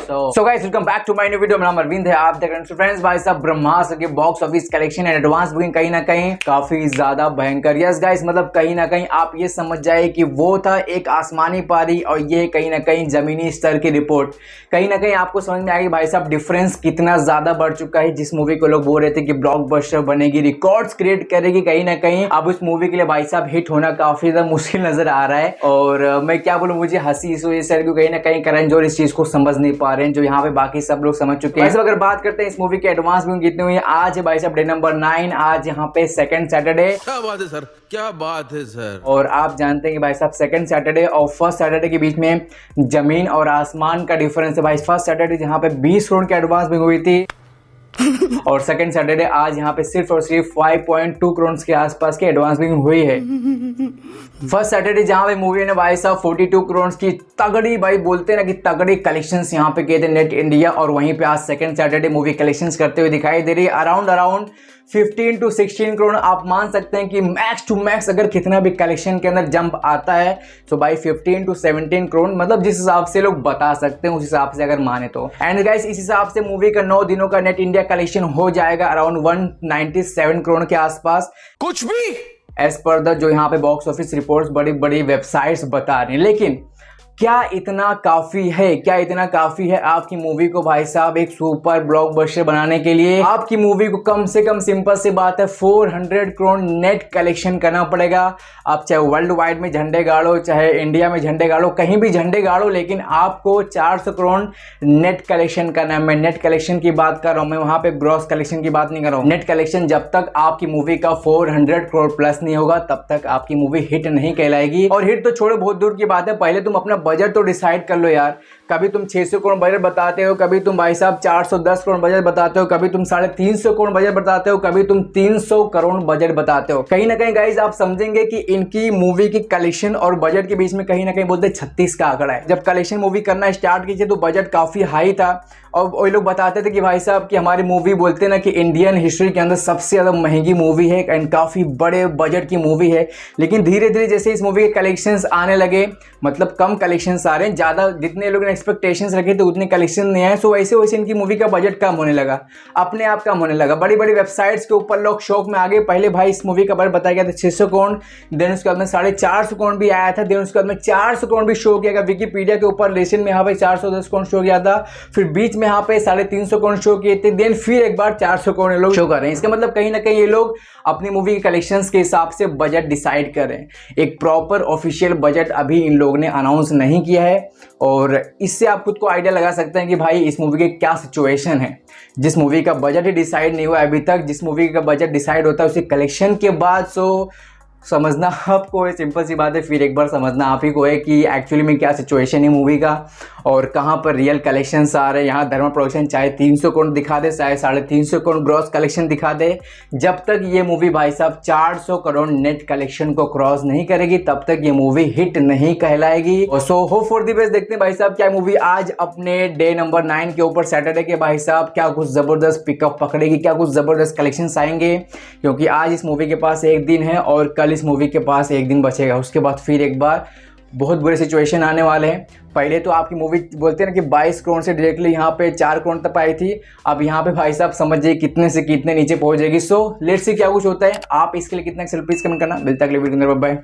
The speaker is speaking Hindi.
So guys welcome back to my new video. मेरा नाम अरविंद है, आप देख रहे हैं फ्रेंड्स भाई साहब ब्रह्मास्त्र के box office collection and advance booking कहीं ना कहीं काफी ज्यादा भयंकर। यस गाइस, मतलब कहीं ना कहीं आप ये समझ जाए कि वो था एक आसमानी पारी और ये कहीं ना कहीं जमीनी स्तर की रिपोर्ट। कहीं ना कहीं आपको समझ में आएगी भाई साहब डिफरेंस कितना ज्यादा बढ़ चुका है। जिस मूवी को लोग बोल रहे थे कि ब्लॉकबस्टर बनेगी, रिकॉर्ड्स क्रिएट करेगी, कहीं ना कहीं अब उस मूवी के लिए भाई साहब हिट होना काफी ज्यादा मुश्किल नजर आ रहा है। और मैं क्या बोलूं, मुझे हंसी इस वजह से कहीं ना कहीं करण जौहर इस चीज को समझ नहीं पा रहे हैं जो यहाँ पे बाकी सब लोग समझ चुके हैं। अगर बात करते हैं इस मूवी के एडवांस बुकिंग कितनी हुई है, आज है भाई साहब डे नंबर 9। आज यहाँ पे सेकंड सैटरडे। क्या बात है सर, क्या बात है सर। और आप जानते हैं कि भाई साहब सेकंड सैटरडे और फर्स्ट सैटरडे के बीच में जमीन और आसमान का डिफरेंस है। भाई फर्स्ट सैटरडे जहाँ पे 20 करोड़ की एडवांस बुकिंग हुई थी और सेकंड सैटरडे आज यहाँ पे सिर्फ और सिर्फ 5.2 करोड़ के आसपास की एडवांस बुकिंग हुई है। फर्स्ट सैटरडे जहाँ पे मूवी ने भाई साहब 42 करोड़ की तगड़ी, भाई बोलते हैं ना कि तगड़ी कलेक्शंस यहाँ पे किए थे नेट इंडिया। और वहीं पे आज सेकंड सैटरडे मूवी कलेक्शंस करते हुए दिखाई दे रही है अराउंड 15 to 16 करोड़। आप मान सकते हैं कि मैक्स टू मैक्स अगर कितना भी कलेक्शन के अंदर जंप आता है तो भाई 15 to 17 करोड़, मतलब जिस हिसाब से लोग बता सकते हैं उस हिसाब से अगर माने तो। एंड गाइस इस हिसाब से मूवी का 9 दिनों का नेट इंडिया कलेक्शन हो जाएगा अराउंड 197 करोड़ के आसपास। कुछ भी एज पर द जो यहाँ पे बॉक्स ऑफिस रिपोर्ट्स बड़ी बड़ी वेबसाइट्स बता रही हैं। लेकिन क्या इतना काफी है, क्या इतना काफी है आपकी मूवी को भाई साहब एक सुपर ब्लॉकबस्टर बनाने के लिए? आपकी मूवी को कम से कम सिंपल सी बात है 400 करोड़ नेट कलेक्शन करना पड़ेगा। आप चाहे वर्ल्ड वाइड में झंडे गाड़ो, चाहे इंडिया में झंडे गाड़ो, कहीं भी झंडे गाड़ो, लेकिन आपको 400 करोड़ नेट कलेक्शन करना है। मैं नेट कलेक्शन की बात कर रहा हूं, मैं वहां पे ग्रॉस कलेक्शन की बात नहीं कर रहा हूं। नेट कलेक्शन जब तक आपकी मूवी का 400 करोड़ प्लस नहीं होगा तब तक आपकी मूवी हिट नहीं कहलाएगी। और हिट तो छोड़ो, बहुत दूर की बात है, पहले तुम अपना बजट तो डिसाइड कर लो यार। कभी तुम 600 करोड़ बजट बताते हो, कभी तुम भाई साहब 410 करोड़ बजट बताते हो, कभी तुम 350 करोड़ बजट बताते हो, कभी तुम 300 करोड़ बजट बताते हो। कहीं ना कहीं गाइज आप समझेंगे कि इनकी मूवी की कलेक्शन और बजट के बीच में कहीं ना कहीं बोलते 36 का आंकड़ा है। जब कलेक्शन मूवी करना स्टार्ट की थी तो बजट काफी हाई था और वो लोग बताते थे कि भाई साहब कि हमारी मूवी बोलते ना कि इंडियन हिस्ट्री के अंदर सबसे ज्यादा महंगी मूवी है एंड काफी बड़े बजट की मूवी है। लेकिन धीरे धीरे जैसे इस मूवी के कलेक्शंस आने लगे, मतलब कम कलेक्शंस आ रहे हैं, ज्यादा जितने लोगों ने एक्सपेक्टेशंस रखे थे उतने कलेक्शन नहीं आए। सो वैसे वैसे इनकी मूवी का बजट कम होने लगा, अपने आप कम होने लगा। बड़ी बड़ी वेबसाइट्स के ऊपर लोग शौक में आ गए। पहले भाई इस मूवी का बजट बताया गया था 600 करोड़, देन उसके बाद में 450 करोड़ भी आया था, देन उसके बाद में 400 करोड़ भी शो किया गया। विकीपीडिया के ऊपर लेसन में यहाँ पे 410 करोड़ शो किया था, फिर बीच में यहाँ पे 350 करोड़ शो किए थे, देन फिर एक बार 400 करोड़ लोग शो कर रहे हैं। इसका मतलब कहीं ना कहीं ये लोग अपनी मूवी के कलेक्शंस के हिसाब से बजट डिसाइड कर रहे हैं। एक प्रॉपर ऑफिशियल बजट अभी इन लोगों ने अनाउंस नहीं किया है और इससे आप खुद को आइडिया लगा सकते हैं कि भाई इस मूवी की क्या सिचुएशन है। जिस मूवी का बजट ही डिसाइड नहीं हुआ अभी तक, जिस मूवी का बजट डिसाइड होता है उसके कलेक्शन के बाद, सो समझना आपको है, सिंपल सी बात है, फिर एक बार समझना आप ही को है कि एक्चुअली में क्या सिचुएशन है मूवी का और कहाँ पर रियल कलेक्शंस आ रहे हैं। यहाँ धर्मा प्रोडक्शन चाहे 300 करोड़ दिखा दे, चाहे 350 करोड़ ग्रॉस कलेक्शन दिखा दे, जब तक ये मूवी भाई साहब 400 करोड़ नेट कलेक्शन को क्रॉस नहीं करेगी तब तक ये मूवी हिट नहीं कहलाएगी। और so hope for the best. देखते हैं भाई साहब क्या मूवी आज अपने डे नंबर 9 के ऊपर सैटरडे के भाई साहब क्या कुछ जबरदस्त पिकअप पकड़ेगी, क्या कुछ जबरदस्त कलेक्शंस आएंगे, क्योंकि आज इस मूवी के पास एक दिन है और कल इस मूवी के पास एक दिन बचेगा। उसके बाद फिर एक बार बहुत बुरे सिचुएशन आने वाले हैं। पहले तो आपकी मूवी बोलते हैं ना कि 22 करोड़ से डायरेक्टली यहाँ पे 4 करोड़ तक आई थी, अब यहाँ पे भाई साहब समझिए कितने से कितने नीचे पहुंच जाएगी। सो लेट्स सी क्या कुछ होता है। आप इसके लिए कितना एक्सेल प्लीज कमेंट करना। मिलता है अगले वीडियो में, बाय।